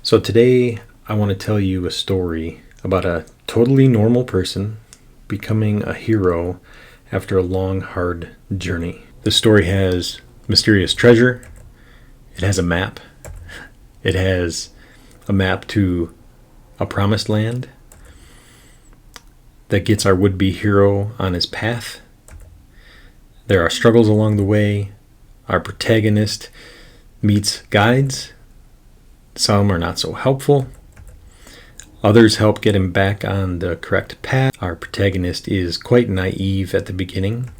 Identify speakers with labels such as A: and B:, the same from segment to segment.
A: So today I want to tell you a story about a totally normal person becoming a hero after a long, hard journey. The story has mysterious treasure. It has a map. It has a map to a promised land that gets our would-be hero on his path. There are struggles along the way. Our protagonist meets guides. Some are not so helpful. Others help get him back on the correct path. Our protagonist is quite naive at the beginning,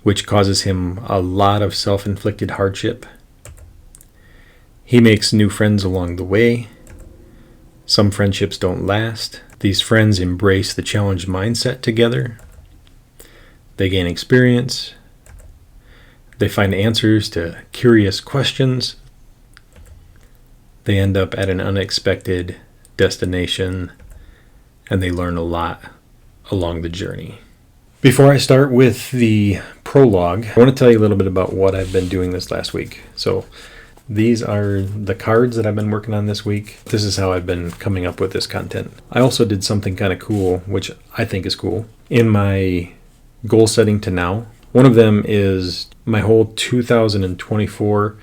A: which causes him a lot of self-inflicted hardship. He makes new friends along the way. Some friendships don't last. These friends embrace the challenge mindset together. They gain experience. They find answers to curious questions. They end up at an unexpected destination, and they learn a lot along the journey. Before I start with the prologue, I want to tell you a little bit about what I've been doing this last week. So these are the cards that I've been working on this week. This is how I've been coming up with this content. I also did something kind of cool, which I think is cool, in my goal setting to now. One of them is my whole 2024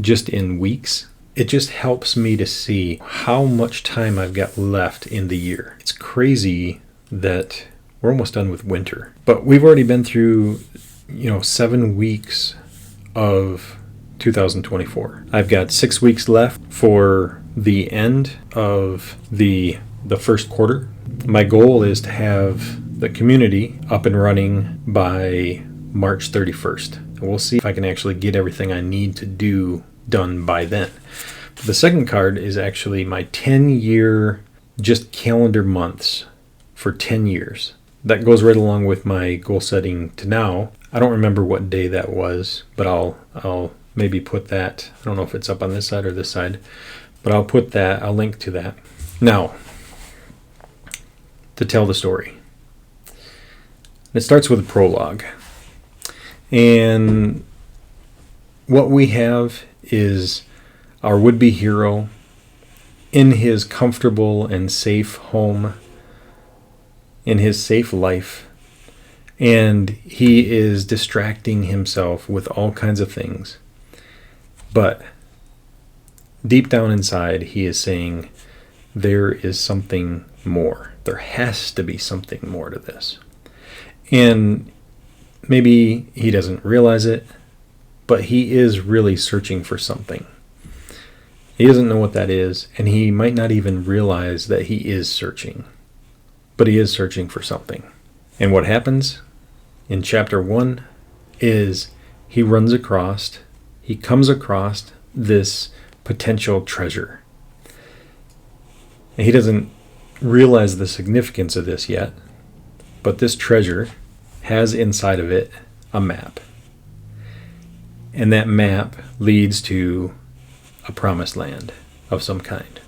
A: just in weeks. It just helps me to see how much time I've got left in the year. It's crazy that we're almost done with winter, but we've already been through, 7 weeks of 2024. I've got 6 weeks left for the end of the first quarter. My goal is to have the community up and running by March 31st. And we'll see if I can actually get everything I need to do done by then. The second card is actually my 10-year just calendar months for 10 years. That goes right along with my goal setting to now. I don't remember what day that was, but I'll maybe put that. I don't know if it's up on this side or this side, but I'll link to that. Now, to tell the story. It starts with a prologue. And what we have is our would-be hero in his comfortable and safe home, in his safe life, and he is distracting himself with all kinds of things. But deep down inside, he is saying, there is something more. There has to be something more to this. And maybe he doesn't realize it, but he is really searching for something. He doesn't know what that is, and he might not even realize that he is searching. But he is searching for something. And what happens in chapter 1 is he comes across this potential treasure. And he doesn't realize the significance of this yet, but this treasure has inside of it a map. And that map leads to a promised land of some kind.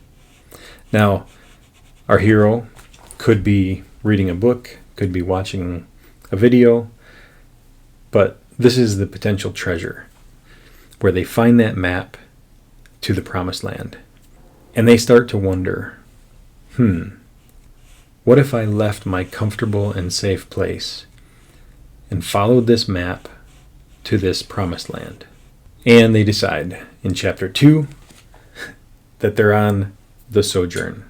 A: Now, our hero could be reading a book, could be watching a video, but this is the potential treasure where they find that map to the promised land. And they start to wonder, what if I left my comfortable and safe place and followed this map to this promised land? And they decide in chapter 2 that they're on the sojourn.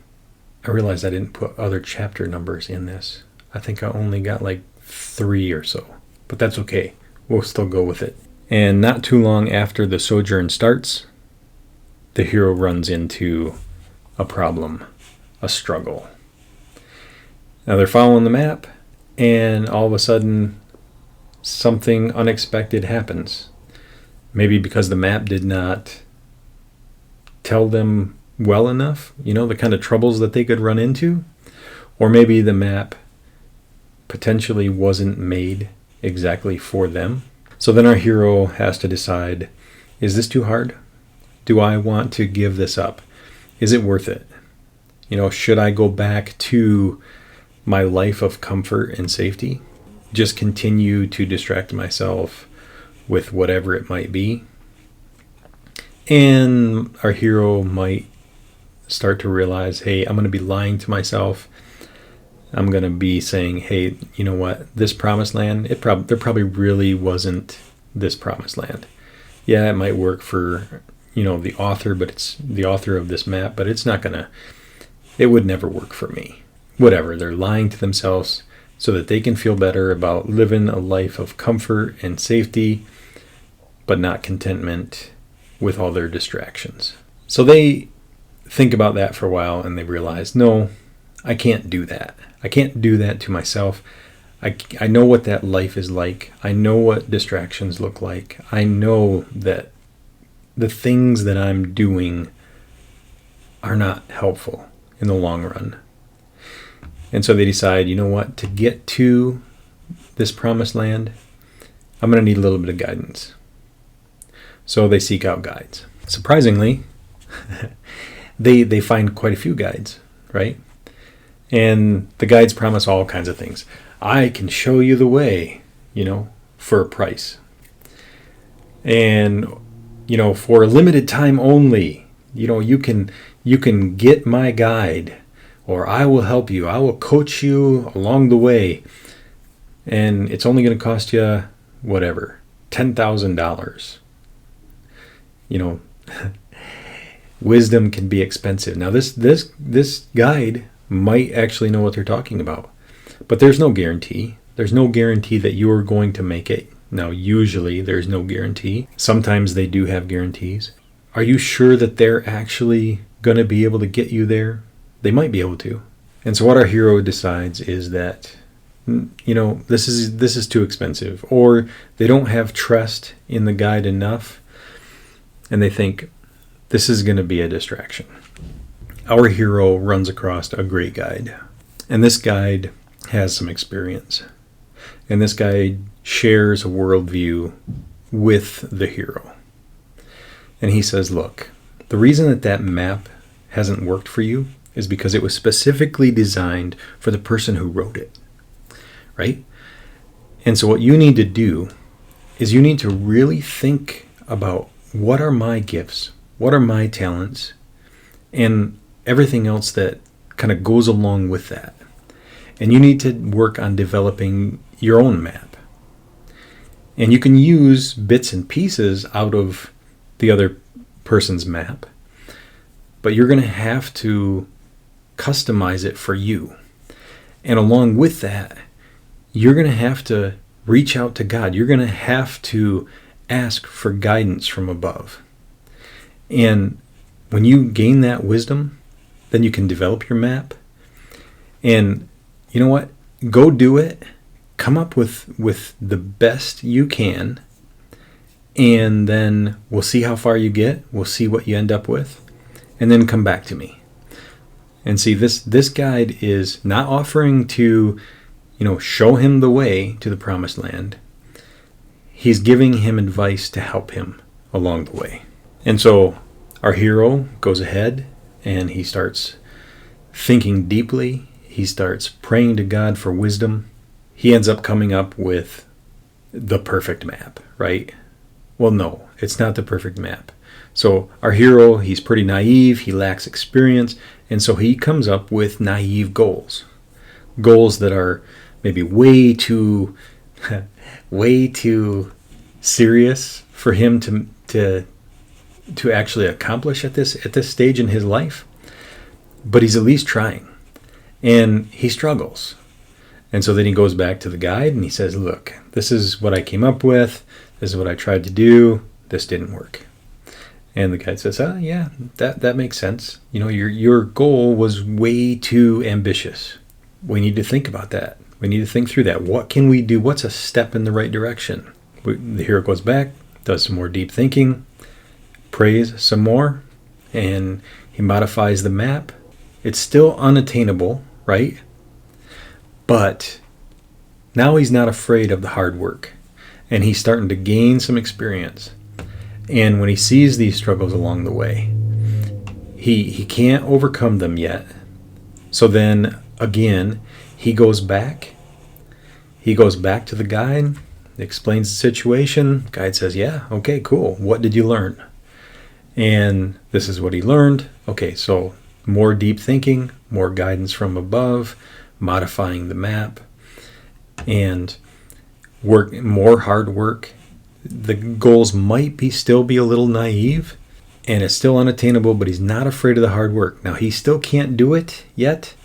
A: I realized I didn't put other chapter numbers in this. I think I only got like 3 or so, but that's okay. We'll still go with it. And not too long after the sojourn starts, the hero runs into a problem, a struggle. Now they're following the map, and all of a sudden, something unexpected happens. Maybe because the map did not tell them well enough, the kind of troubles that they could run into. Or maybe the map potentially wasn't made exactly for them. So then our hero has to decide, is this too hard? Do I want to give this up? Is it worth it? Should I go back to my life of comfort and safety? Just continue to distract myself with whatever it might be? And our hero might start to realize, hey, I'm going to be lying to myself. I'm going to be saying, hey, you know what? This promised land, there probably really wasn't this promised land. Yeah, it might work for, the author, but it's the author of this map, but it would never work for me. Whatever, they're lying to themselves so that they can feel better about living a life of comfort and safety, but not contentment with all their distractions. So they think about that for a while and they realize, no, I can't do that. I can't do that to myself. I know what that life is like. I know what distractions look like. I know that the things that I'm doing are not helpful in the long run. And so they decide, you know what, to get to this promised land, I'm going to need a little bit of guidance. So they seek out guides. Surprisingly, they find quite a few guides, right? And the guides promise all kinds of things. I can show you the way, for a price. And, for a limited time only, you can get my guide, or I will help you. I will coach you along the way. And it's only going to cost you, whatever, $10,000. Wisdom can be expensive. Now, this guide might actually know what they're talking about, but there's no guarantee. There's no guarantee that you're going to make it. Now, usually there's no guarantee. Sometimes they do have guarantees. Are you sure that they're actually going to be able to get you there? They might be able to. And so what our hero decides is that, this is too expensive, or they don't have trust in the guide enough, and they think this is going to be a distraction. Our hero runs across a great guide, and this guide has some experience, and this guide shares a worldview with the hero. And he says, look, the reason that map hasn't worked for you is because it was specifically designed for the person who wrote it, right? And so what you need to do is you need to really think about, what are my gifts? What are my talents? And everything else that kind of goes along with that. And you need to work on developing your own map. And you can use bits and pieces out of the other person's map, but you're going to have to customize it for you. And along with that, you're going to have to reach out to God. You're going to have to ask for guidance from above. And when you gain that wisdom, then you can develop your map. And you know what? Go do it. Come up with the best you can. And then we'll see how far you get. We'll see what you end up with. And then come back to me. And see, this guide is not offering to, show him the way to the promised land. He's giving him advice to help him along the way. And so our hero goes ahead and he starts thinking deeply. He starts praying to God for wisdom. He ends up coming up with the perfect map, right? Well, no, it's not the perfect map. So our hero, he's pretty naive. He lacks experience. And so he comes up with naive goals. Goals that are maybe way too serious for him to actually accomplish at this stage in his life. But he's at least trying. And he struggles. And so then he goes back to the guide and he says, look, this is what I came up with. This is what I tried to do. This didn't work. And the guide says, yeah, that makes sense. Your goal was way too ambitious. We need to think about that. We need to think through that. What can we do? What's a step in the right direction? The hero goes back, does some more deep thinking, prays some more, and he modifies the map. It's still unattainable, right? But now he's not afraid of the hard work, and he's starting to gain some experience. And when he sees these struggles along the way, he can't overcome them yet. So then again, he goes back to the guide, explains the situation. Guide says, yeah, okay, cool. What did you learn? And this is what he learned. Okay, so more deep thinking, more guidance from above, modifying the map, and more hard work. The goals might still be a little naive, and it's still unattainable, but he's not afraid of the hard work. Now, he still can't do it yet,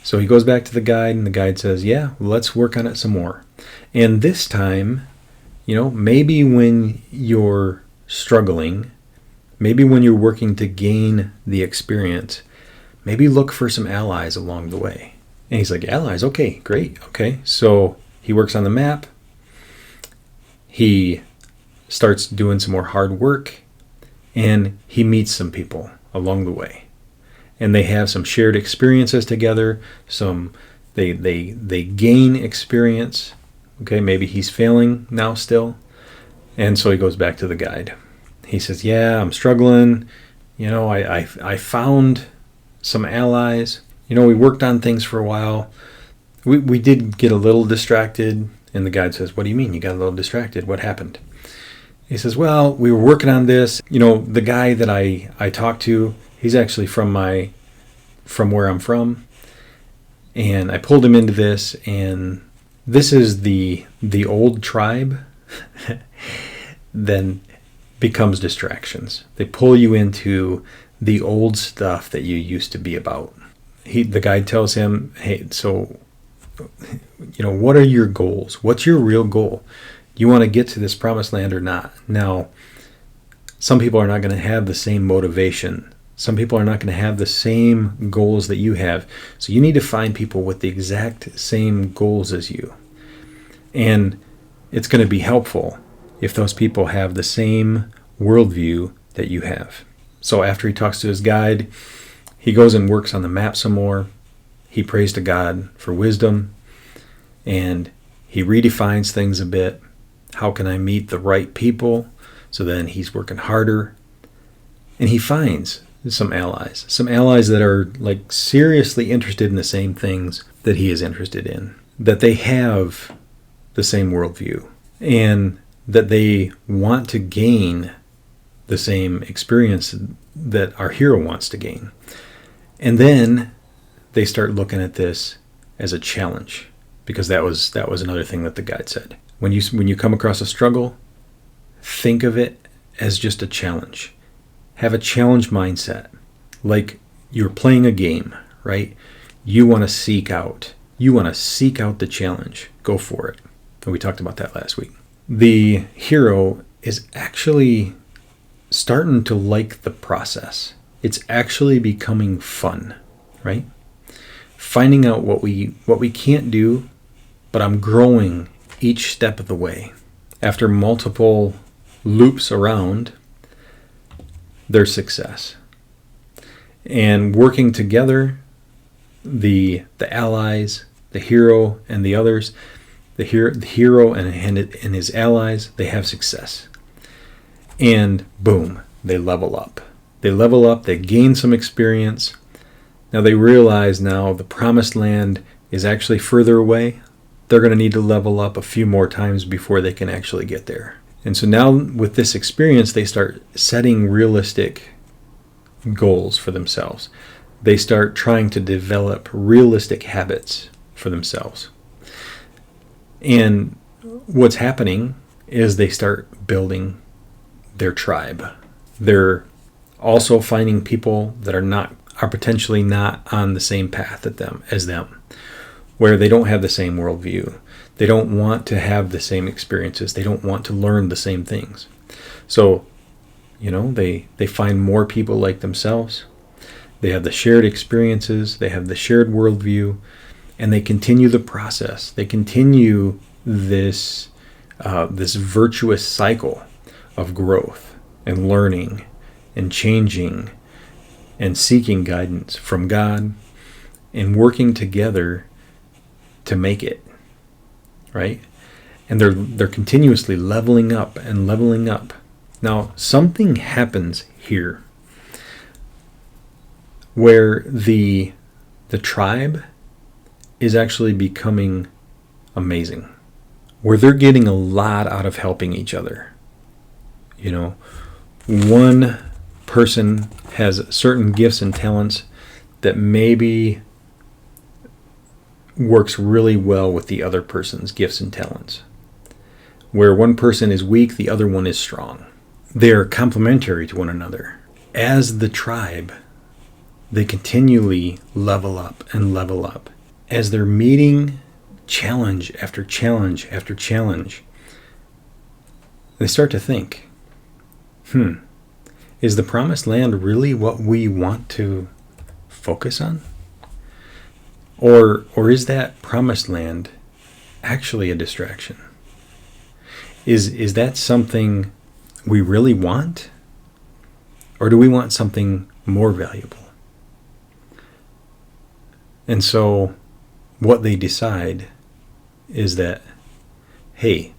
A: so he goes back to the guide, and the guide says, yeah, let's work on it some more. And this time, maybe when you're struggling, maybe when you're working to gain the experience, maybe look for some allies along the way. And he's like, allies? Okay, great. Okay, so he works on the map. He starts doing some more hard work, and he meets some people along the way. And they have some shared experiences together. They gain experience. Okay, maybe he's failing now still. And so he goes back to the guide. He says, yeah, I'm struggling. I found some allies. We worked on things for a while. We did get a little distracted. And the guide says, what do you mean you got a little distracted? What happened? He says, well, we were working on this. The guy that I talked to, he's actually from where I'm from. And I pulled him into this, and this is the old tribe then becomes distractions. They pull you into the old stuff that you used to be about. The guide tells him, hey, so, what are your goals? What's your real goal? You want to get to this promised land or not? Now, some people are not going to have the same motivation. Some people are not going to have the same goals that you have. So you need to find people with the exact same goals as you. And it's going to be helpful if those people have the same worldview that you have. So after he talks to his guide, he goes and works on the map some more. He prays to God for wisdom, and he redefines things a bit. How can I meet the right people? So then he's working harder, and he finds some allies that are like seriously interested in the same things that he is interested in, that they have the same worldview, and that they want to gain the same experience that our hero wants to gain. And then they start looking at this as a challenge, because that was another thing that the guide said. When you come across a struggle, think of it as just a challenge. Have a challenge mindset, like you're playing a game, right? You want to seek out the challenge. Go for it. And we talked about that last week. The hero is actually starting to like the process. It's actually becoming fun, right? Finding out what we can't do, but I'm growing each step of the way. After multiple loops around, there's success. And working together, the allies, the hero and the others, the hero and his allies, they have success. And boom, they level up. They gain some experience. Now they realize the promised land is actually further away. They're going to need to level up a few more times before they can actually get there. And so now with this experience, they start setting realistic goals for themselves. They start trying to develop realistic habits for themselves. And what's happening is they start building their tribe. They're also finding people that are potentially not on the same path as them, where they don't have the same worldview. They don't want to have the same experiences. They don't want to learn the same things. So, they find more people like themselves. They have the shared experiences. They have the shared worldview, and they continue the process. They continue this virtuous cycle of growth and learning and changing and seeking guidance from God and working together to make it, right? And they're continuously leveling up and leveling up. Now, something happens here where the tribe is actually becoming amazing, where they're getting a lot out of helping each other. One person has certain gifts and talents that maybe works really well with the other person's gifts and talents. Where one person is weak, the other one is strong. They're complementary to one another. As the tribe, they continually level up and level up. As they're meeting challenge after challenge after challenge, they start to think, is the promised land really what we want to focus on? Or is that promised land actually a distraction? Is that something we really want? Or do we want something more valuable? And so what they decide is that, hey,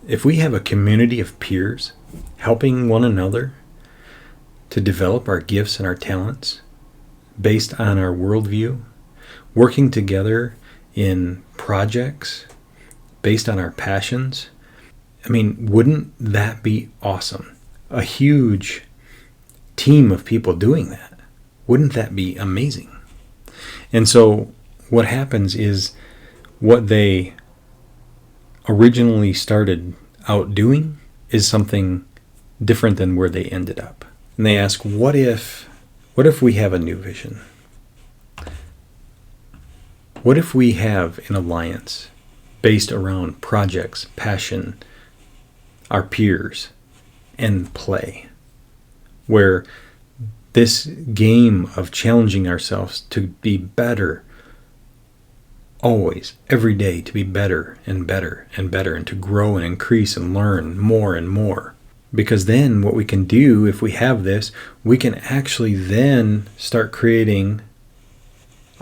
A: if we have a community of peers helping one another to develop our gifts and our talents based on our worldview, working together in projects based on our passions, I mean, wouldn't that be awesome? A huge team of people doing that. Wouldn't that be amazing? And so what happens is what they originally started out doing is something different than where they ended up. And they ask, what if we have a new vision? What if we have an alliance based around projects, passion, our peers, and play, where this game of challenging ourselves to be better, always, every day, to be better and better and better, and to grow and increase and learn more and more. Because then what we can do, if we have this, we can actually then start creating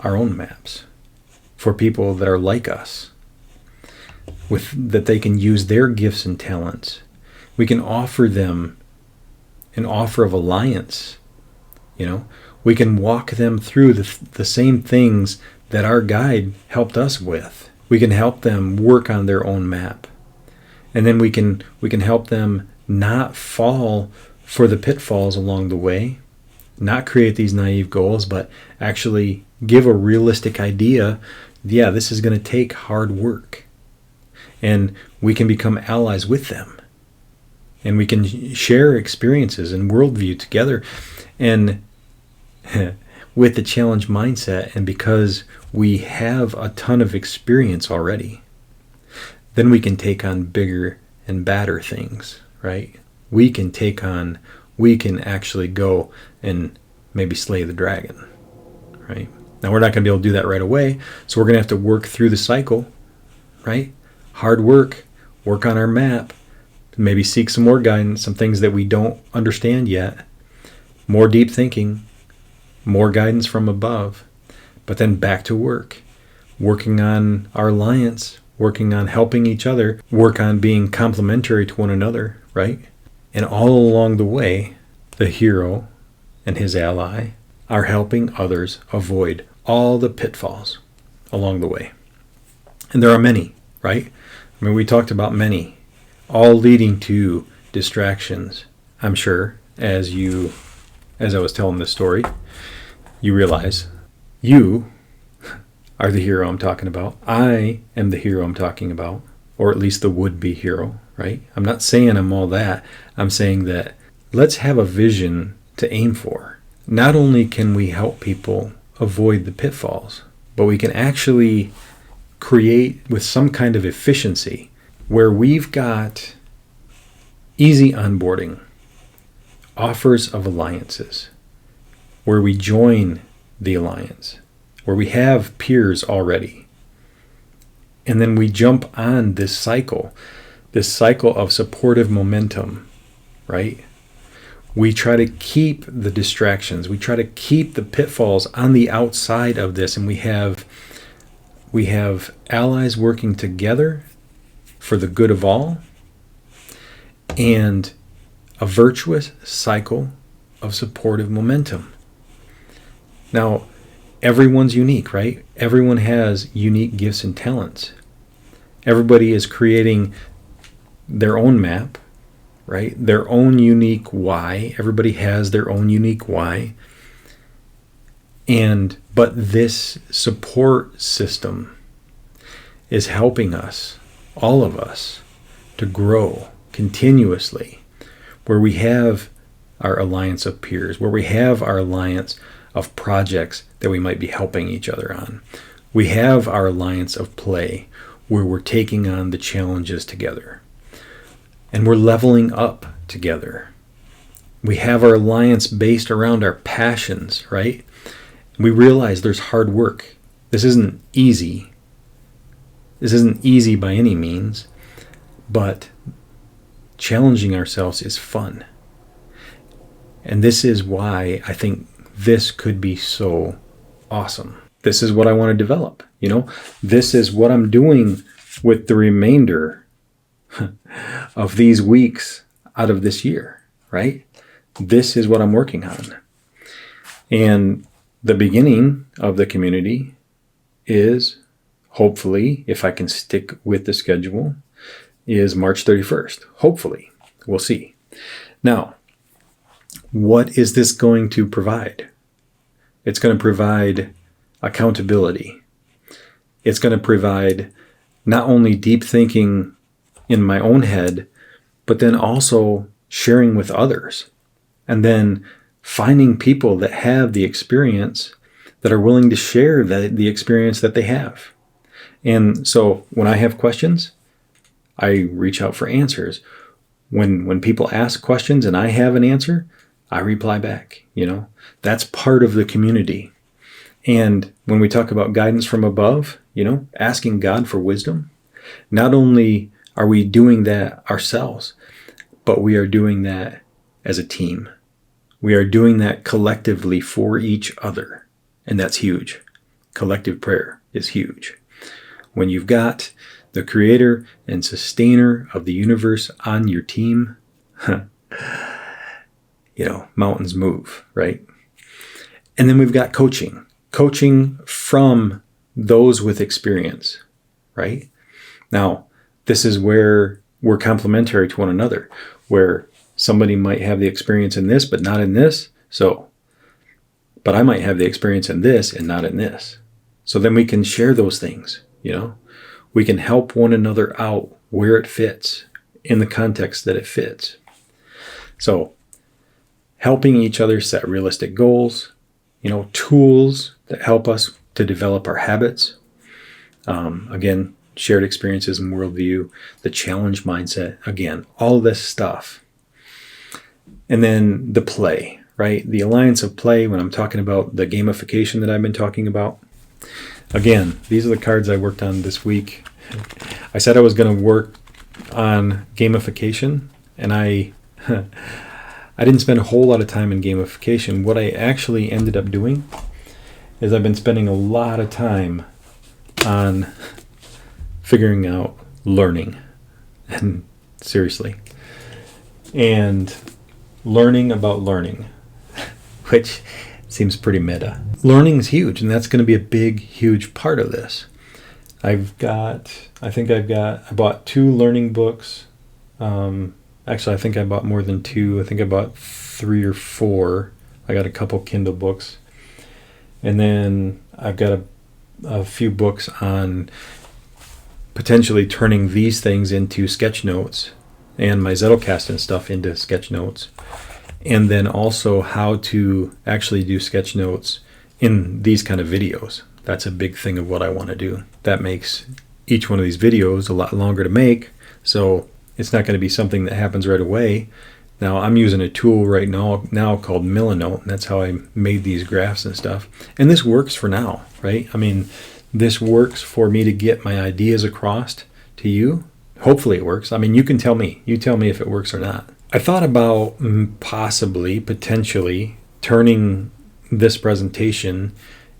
A: our own maps for people that are like us, that they can use their gifts and talents. We can offer them an offer of alliance. We can walk them through the same things that our guide helped us with. We can help them work on their own map. And then we can help them not fall for the pitfalls along the way, not create these naive goals, but actually give a realistic idea. Yeah, this is going to take hard work. And we can become allies with them. And we can share experiences and worldview together. And with the challenge mindset, and because we have a ton of experience already, then we can take on bigger and badder things, right? We can actually go and maybe slay the dragon, right? Now, we're not going to be able to do that right away, so we're going to have to work through the cycle, right? Hard work on our map, maybe seek some more guidance, some things that we don't understand yet, more deep thinking, more guidance from above, but then back to work, working on our alliance, working on helping each other, work on being complementary to one another, right? And all along the way, the hero and his ally are helping others avoid all the pitfalls along the way. And there are many, right? I mean, we talked about many, all leading to distractions. I'm sure as I was telling this story, you realize you are the hero I'm talking about. I am the hero I'm talking about, or at least the would-be hero, right? I'm not saying I'm all that. I'm saying that let's have a vision to aim for. Not only can we help people avoid the pitfalls, but we can actually create with some kind of efficiency where we've got easy onboarding, offers of alliances, where we join the alliance, where we have peers already. And then we jump on this cycle of supportive momentum, right? We try to keep the distractions. We try to keep the pitfalls on the outside of this. And we have allies working together for the good of all, and a virtuous cycle of supportive momentum. Now, everyone's unique, right? Everyone has unique gifts and talents. Everybody is creating their own map, right? Their own unique why. Everybody has their own unique why. But this support system is helping us, all of us, to grow continuously, where we have our alliance of peers, where we have our alliance of projects that we might be helping each other on. We have our alliance of play, where we're taking on the challenges together. And we're leveling up together. We have our alliance based around our passions, right? We realize there's hard work. This isn't easy. This isn't easy by any means, but challenging ourselves is fun. And this is why I think this could be so awesome. This is what I want to develop, This is what I'm doing with the remainder of these weeks out of this year, right? This is what I'm working on. And the beginning of the community is, hopefully, if I can stick with the schedule, is March 31st. Hopefully. We'll see. Now, what is this going to provide? It's going to provide accountability. It's going to provide not only deep thinking in my own head, but then also sharing with others. And then finding people that have the experience, that are willing to share the experience that they have. And so when I have questions, I reach out for answers. When people ask questions and I have an answer, I reply back. That's part of the community. And when we talk about guidance from above, asking God for wisdom, not only are we doing that ourselves, but we are doing that as a team. We are doing that collectively for each other. And that's huge. Collective prayer is huge. When you've got the creator and sustainer of the universe on your team, mountains move, right? And then we've got coaching from those with experience, right? Now, this is where we're complementary to one another, where somebody might have the experience in this, but not in this. But I might have the experience in this and not in this. So then we can share those things, We can help one another out where it fits, in the context that it fits. So helping each other set realistic goals, tools that help us to develop our habits. Again, shared experiences and worldview, the challenge mindset, again, all of this stuff. And then the play, right? The alliance of play, when I'm talking about the gamification that I've been talking about. Again, these are the cards I worked on this week. I said I was going to work on gamification, and I didn't spend a whole lot of time in gamification. What I actually ended up doing is I've been spending a lot of time on figuring out learning. And seriously. And learning about learning, which seems pretty meta. Learning is huge, and that's going to be a big, huge part of this. I bought 2 learning books. Actually, I think I bought more than 2. I think I bought 3 or 4. I got a couple Kindle books. And then I've got a few books on potentially turning these things into sketch notes and my Zettelkasten stuff into sketch notes. And then also how to actually do sketch notes in these kind of videos. That's a big thing of what I want to do. That makes each one of these videos a lot longer to make. So it's not going to be something that happens right away. Now I'm using a tool right now called Milanote, and that's how I made these graphs and stuff. And this works for now, right? I mean, this works for me to get my ideas across to you. Hopefully it works. I mean, you can tell me. You tell me if it works or not. I thought about potentially turning this presentation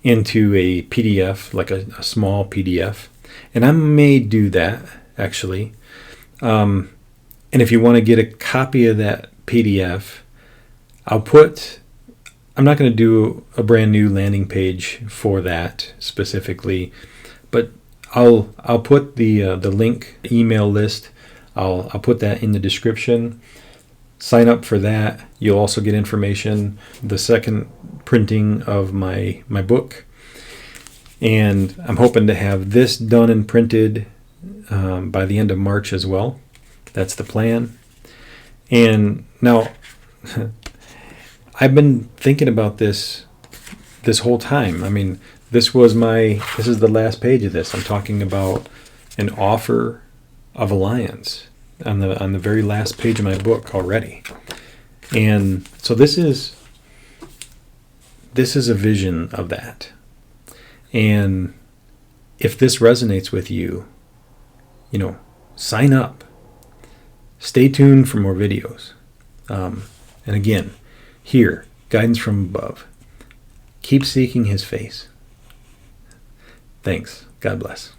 A: into a PDF, like a small PDF. And I may do that, actually. And if you want to get a copy of that PDF, I'm not going to do a brand new landing page for that specifically, but I'll put the link email list. I'll put that in the description sign up for that. You'll also get information, the second printing of my book. And I'm hoping to have this done and printed by the end of March as well. That's the plan. And now, I've been thinking about this whole time. I mean, this is the last page of this. I'm talking about an offer of alliance on the very last page of my book already. And so this is a vision of that. And if this resonates with you, sign up. Stay tuned for more videos. And again, here, guidance from above. Keep seeking His face. Thanks. God bless.